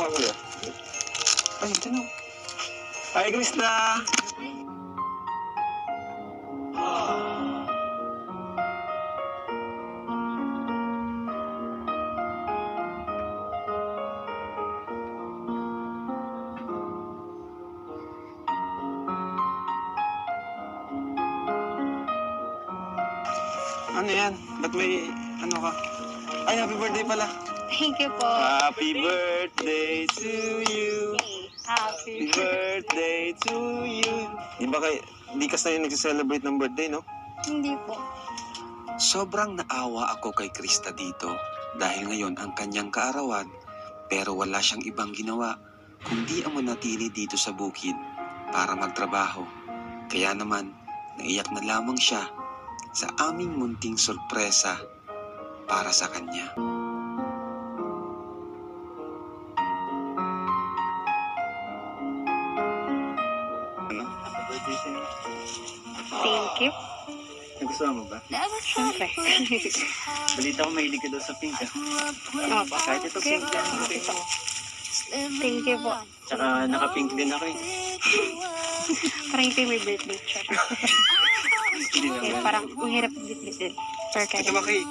ka kuya. Ay, tanong. Hi, Krista! Ano yan? Ba't may ano ka? Ay, happy birthday pala. Thank you po. Happy birthday to you. Happy Happy. birthday to you. Di kasi na yung nagsiselebrate ng birthday, no? Hindi po. Sobrang naawa ako kay Krista dito dahil ngayon ang kanyang kaarawan pero wala siyang ibang ginawa kundi ang manatili dito sa bukid para magtrabaho. Kaya naman, naiyak na lamang siya sa aming munting sorpresa para sa kanya. Ano? Happy birthday sa'yo. Thank you. Nagustuhan mo ba? Siyempre. Balita ko mahilig ka daw sa pink, ah. Opo. Kahit ito pink yan. Okay mo. Thank you po. Tsaka naka-pink din ako eh. Parang ito yung may birthday siya. Hindi Okay, naman. parang ang hirap bitbitin. Perfect. Ito ba cake?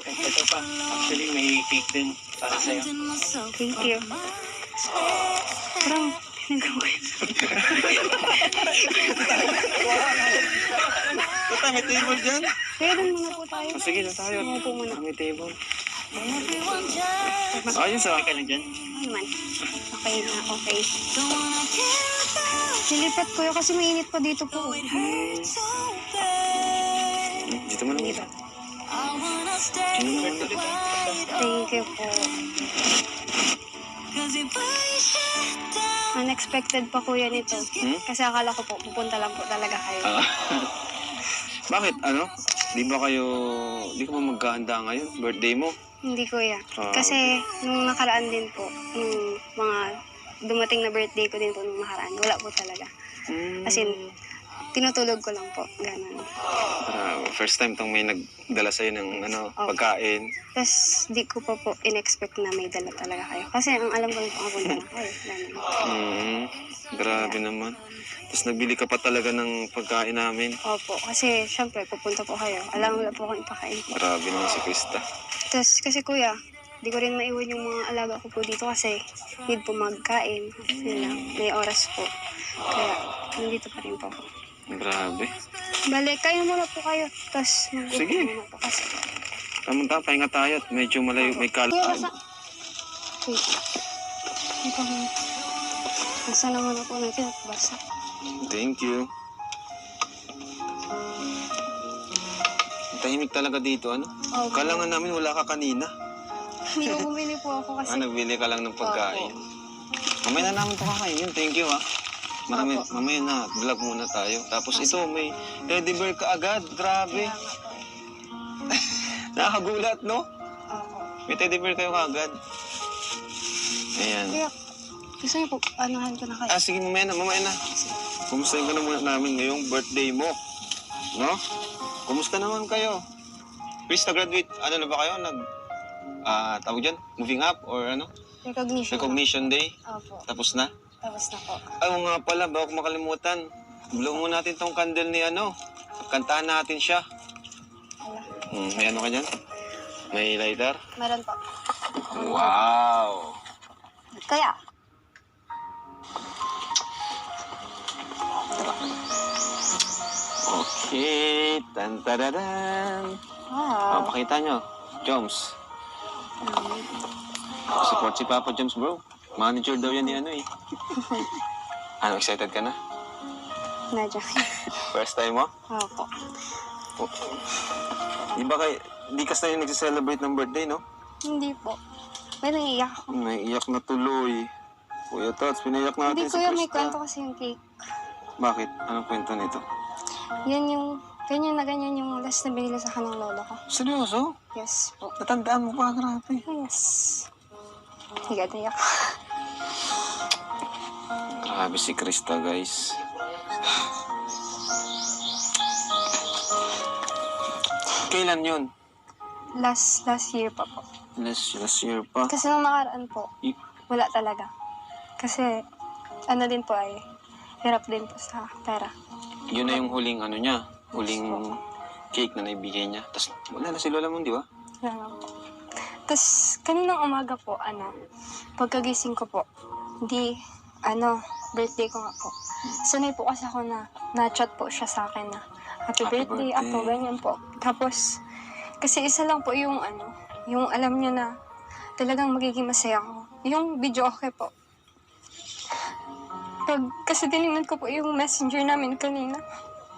Ito pa. Actually, may cake din para sa'yo. Thank you. Parang nagawin. Basta may table dyan. Kaya dun muna po tayo. Oh, sige na tayo. Umupo muna. May table. Ayun sa akin lang dyan. Ano man. Okay na, okay. Nilipat ko yun kasi mainit pa dito po. Dito mo naman. Thank you po. Unexpected pa kuya nito. Kasi akala ko po, pupunta lang po talaga kayo. Bakit? Ano? Di ba ka ba maghahanda ngayon? Birthday mo? Hindi kuya. Ah, Kasi nung nakaraan din po, nung mga dumating na birthday ko din po nung nakaraan, wala po talaga. As in, tinutulog ko lang po. Ganun. First time tong may nagdala sa'yo ng Okay. pagkain. Tapos, di ko pa po in-expect na may dala talaga kayo. Kasi ang alam ko lang po, punta na kayo. Ganun. Grabe naman. Tapos nagbili ka pa talaga ng pagkain namin. Opo, kasi syempre, pupunta po kayo. Alam mo po akong ipakain po. Grabe naman si Krista. Tapos, kasi kuya, di ko rin maiwan yung mga alaga ko po dito kasi need po magkain. Yun lang, may oras po. Kaya, nandito pa rin po ako. Grabe. Balik, kayo muna po kayo. Tapos, mag-upo Sige. muna po kasi. Tamang-tama, pahinga tayo at medyo malayo, may Kuya, kalaan. basa. Wait. Ito mo. Basa naman ako natin at basa. Thank you. Tahimik talaga dito, ano? Opo. Kala nga namin wala ka kanina. Hindi ko bumili po ako kasi. Nagbili ka lang ng pagkain. Opo. Mamaya na namin ito kakainin. Thank you, ha. Opo. Mamaya na, vlog muna tayo. Tapos ito, may teddy bear ka agad. Grabe. Kaya nga po. Nakakagulat, no? Opo. May teddy bear kayo kaagad. Ayan. Kaya, gusto niyo po, anuhan ko na kayo. Sige, mamaya na. Kumustahin ka na muna namin ngayong birthday mo. No? Kumusta naman kayo? Krista, graduate, ano na ba kayo? Tawag dyan? Moving up or ano? Recognition. Recognition day? Opo. Tapos na? Tapos na po. Ay, oo nga pala, bago ko makalimutan. Blow mo natin tong candle ni Kantahan natin siya. Ala. May ano ka dyan? May lighter? Meron po. Wow! Kaya, Okay, tan-tararan. wow. Pakita nyo, Joms. Support si Papa Joms, bro. Manager daw yan ni Ano, excited ka na? Medyo. First time mo? Opo. Di kasi na yung nagsiselebrate ng birthday, no? Hindi po. May naiiyak ako. Naiiyak na tuloy. Kuya Tots, pinayak natin Hindi si kuya, Krista. may kwento kasi yung cake. Bakit? Anong kwento nito? Yan yung, ganyan na ganyan yung last na binili sa kanang lolo ko. Seryoso? Yes po. Natandaan mo pa, grabe. Yes. Higa-iyak. Grabe si Krista, guys. Kailan yun? Last year pa po. Last year pa. Kasi nung nakaraan po, wala talaga. Kasi, ano din po ay, hirap din po sa pera. Yun na yung huling ano niya, huling cake na naibigay niya. Tapos wala na si lola mo, di ba? Wala lang po. Tapos, kaninang umaga po, pagkagising ko po, birthday ko nga po. Sanay po kasi ako na-chat po siya sa akin na, happy birthday, ako, ganyan po. Tapos, kasi isa lang po yung yung alam niya na talagang magiging masaya ako. Yung video okay po. Kasi tinignan ko po yung messenger namin kanina.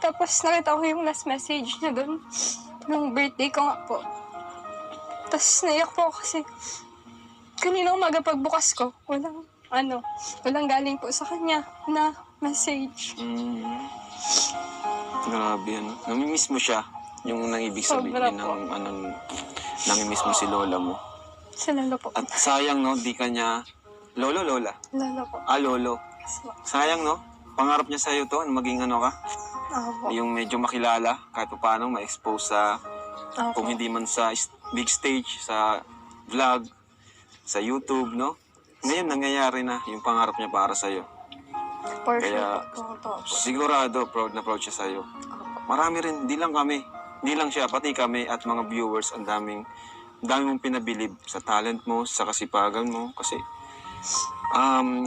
Tapos nakita ko yung last message niya doon. Nung birthday ko nga po. Tapos naiyak po ako kasi kanina umaga pagbukas ko, walang galing po sa kanya na message. Grabe, ano. Namimiss mo siya. Yung nang ibig sabihin Sobra ng po. namimiss mo si lola mo. Sa lolo po. At sayang, no, di ka niya... Lola? Lolo po. Lolo. Yes, po. Sayang, no? Pangarap niya sa'yo to, maging ano ka? Ako po. Yung medyo makilala, kahit pa paano, ma-expose sa... Ako Kung po. hindi man sa big stage, sa vlog, sa YouTube, no? Ngayon, nangyayari na yung pangarap niya para sa'yo. For sure Kaya, po. sigurado, proud na proud siya sa'yo. Marami rin, hindi lang kami. Hindi lang siya, pati kami at mga viewers, ang daming mong pinabilib sa talent mo, sa kasipagan mo. Kasi,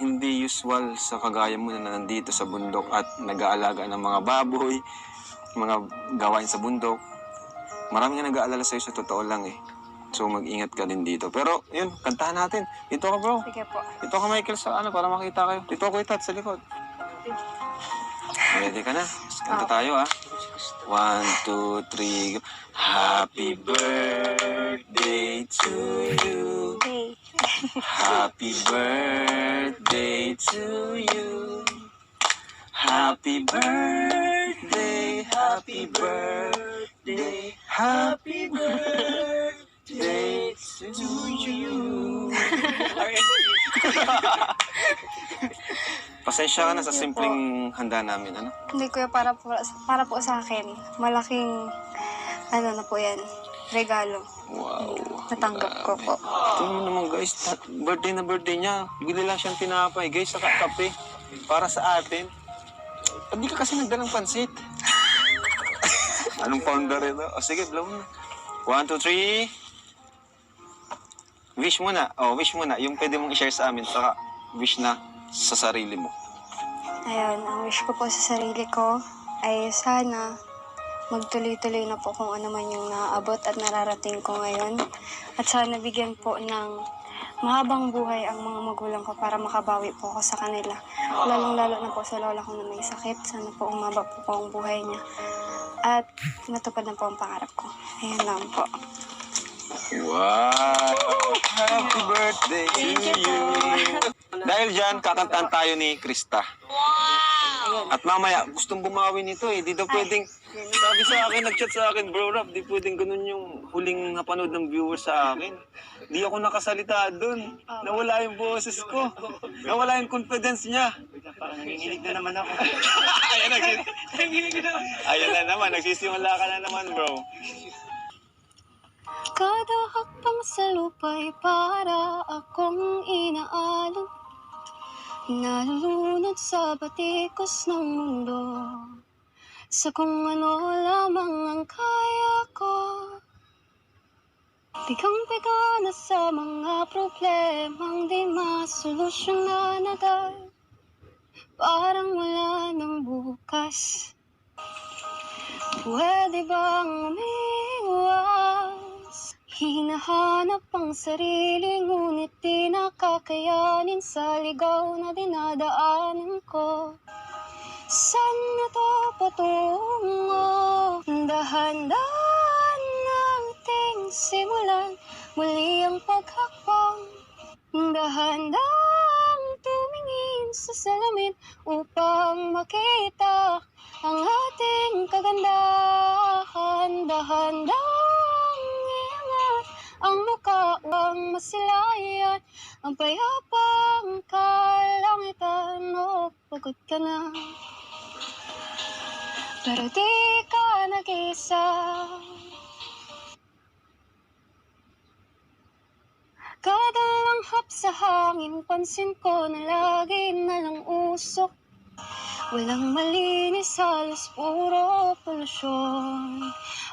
hindi usual sa kagaya mo na nandito sa bundok at nag-aalaga ng mga baboy, mga gawain sa bundok. Maraming nga nag-aalala sa'yo sa totoo lang eh. So, mag-ingat ka din dito. Pero, yun, kantahan natin. Dito ka, bro. Sige po. Dito ka, Michael, sa para makita kayo. Dito ako, Itat, sa likod. Ready ka na? Kanta tayo, ha? 1, 2, 3, go. Happy birthday to you. Hey. Happy birthday to you. Happy birthday, happy birthday, happy birthday to you. Pasensya ka na sa simpleng handa namin, ano? Hindi kuya, para po sa akin, malaking, na po yan, regalo. Wow. Natanggap ko po. Tingnan mo naman guys, birthday na birthday niya. Bili lang siyang tinapay, guys, saka kape. Para sa atin. Hindi ka kasi nagdalang pansit. Anong founder ito? O sige, blow mo na. 1, 2, 3. Wish muna. Wish muna. Yung pwede mong i-share sa amin, saka wish na sa sarili mo. Ayun, ang wish ko po sa sarili ko ay sana magtuloy-tuloy na po kung ano man yung naaabot at nararating ko ngayon. At sana bigyan po ng mahabang buhay ang mga magulang ko para makabawi po ako sa kanila. Lalong-lalo na po sa lola ko na may sakit. Sana po umaba po ang buhay niya. At matupad na po ang pangarap ko. Ayan lang po. Wow! Happy birthday to you! Dahil dyan, kakantaan tayo ni Krista. At mamaya, gustong bumawi nito eh. Di daw pwedeng, sabi sa akin, nag-chat sa akin, bro Rap, di pwedeng ganun yung huling napanood ng viewers sa akin. Di ako nakasalita doon. Nawala yung boses ko. Nawala yung confidence niya. Parang nanginginig na naman ako. Ayan na naman, nagsisimula ka na naman, bro. Kada hakbang sa lupa'y para akong inaalon. Nalulunod sa batikos ng mundo. Sa kung ano lamang ang kaya ko. Bigang-biga na sa mga problemang di masolusyonan agad. Parang wala ng bukas. Pwede bang umiwas? Hinahanap ang sarili, ngunit di nakakayanin sa ligaw na dinadaanan ko. Saan na to patungo? Dahan-dahan nating simulan muli ang paghakbang. Dahan-dahan tumingin sa salamin upang makita ang ating kagandahan. Dahan-dahan iangat ang mukha upang masilayan ang payapang kalangitan. O pagod ka na, pero di ka nag-isa. Kadalang Langhap sa hangin, pansin ko na lagi na lang usok. Walang malinis, halos puro polusyon.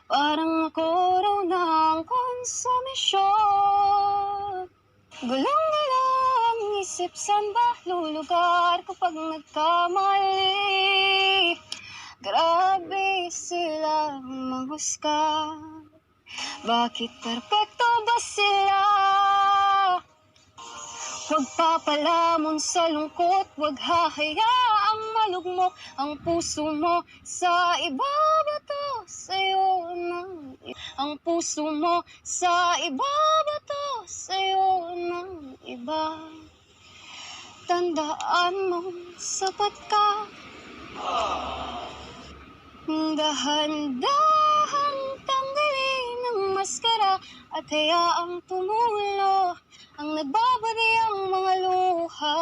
Parang ako raw ng konsumisyon. Gulong-gulong ang isip, saan ba lulugar kapag nagkamali? Grabe sila manghusga. Bakit perpekto ba sila? Huwag papalamon sa lungkot, huwag hahayaang malugmok ang puso mo sa iba ba to sa'yo ng ang puso mo sa iba ba to sa'yo ng iba. Tandaan mo, sapat ka. Dahan-dahang tanggalin ang maskara at hayaang tumulo ang nagbabadiyang mga luha.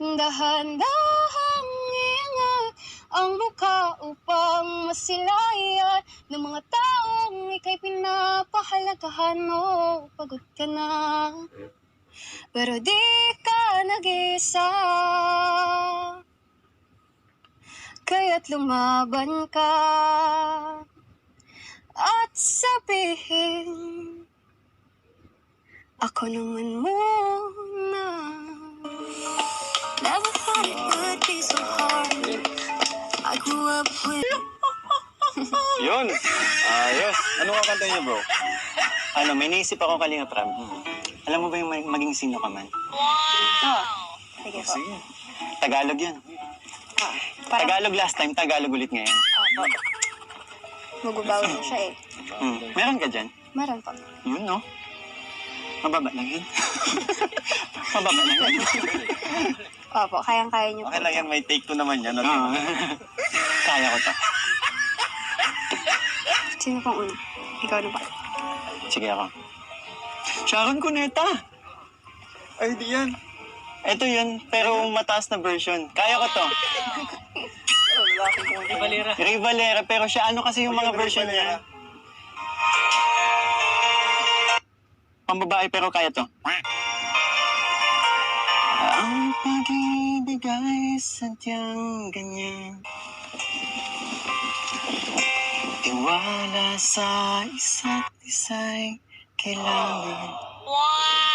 Dahan-dahang iangat ang mukha upang masilayan ng mga taong ika'y pinapahalagahan. O pagod ka na, pero di ka nag-isa. Kaya't lumaban ka at sabihin, ako naman muna. Never thought it would be so hard. I grew up with... Yun. Ayos. Ano ka kanta niyo, bro? Ano, may naisip ako Kalinga Prab. Alam mo ba yung maging sino ka man? Sige po. Sige. Tagalog yan. Tagalog last time, Tagalog ulit ngayon. Magbabawi na siya eh. Meron ka dyan? Meron po. Yun, no? Mababa lang yun. Mababa lang yun. Opo, kayang-kaya niyo po. Okay lang yan, may take 2 naman yan. Okay. Kaya ko to. Sino pong una? Ikaw na ba? Sige ako. Sharon Cuneta! Ay, di yan. Ito yun, pero mataas na version. Kaya ko to. Ray Valera, pero siya ano kasi yung mga version niya. Pambabae pero kaya to. Ang pag-ibig ay sadyang ganyan. Tiwala sa isa't isa'y kailangan.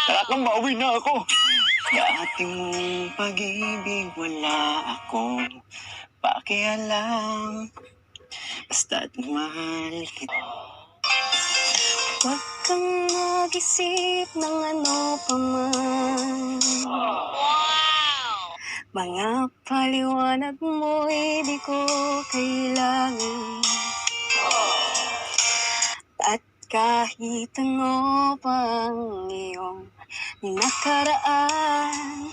Tara kang mauwi na ako. Dati mong pag-ibig wala akong pakialam. Basta't mahal kita. Huwag kang mag-isip ng ano pa man. Mga paliwanag mo'y di ko kailangan. At kahit ano pang iyong nakaraan,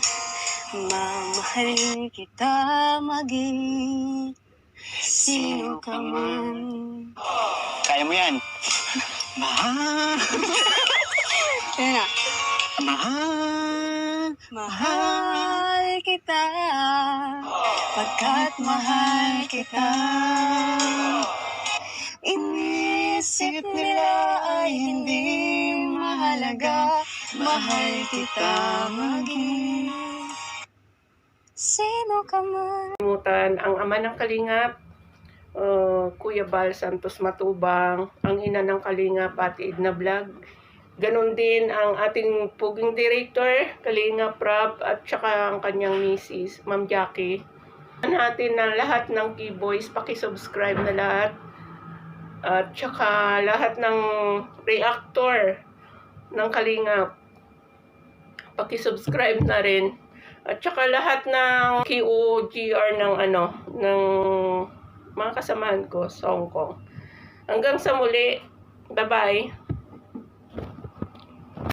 mamahalin kita maging sino ka man. Kaya mo yan. Mahal. Yan na. Mahal. Mahal kita, pagkat mahal kita. Inisip nila ay hindi mahalaga. Mahal kita maging sino ka man. Kalimutan ang ama ng Kalingap, Kuya Bal Santos Matubang, ang ina ng Kalingap, Ate Edna Vlog. Ganon din ang ating puging director, Kalinga Prab, at saka ang kanyang misis, Ma'am Jackie. Natin na lahat ng keyboys, paki-subscribe na lahat. At saka lahat ng reactor ng Kalingap, paki-subscribe na rin. At saka lahat ng QOGR ng ng mga kasamahan ko sa Hong Kong. Hanggang sa muli. Bye-bye.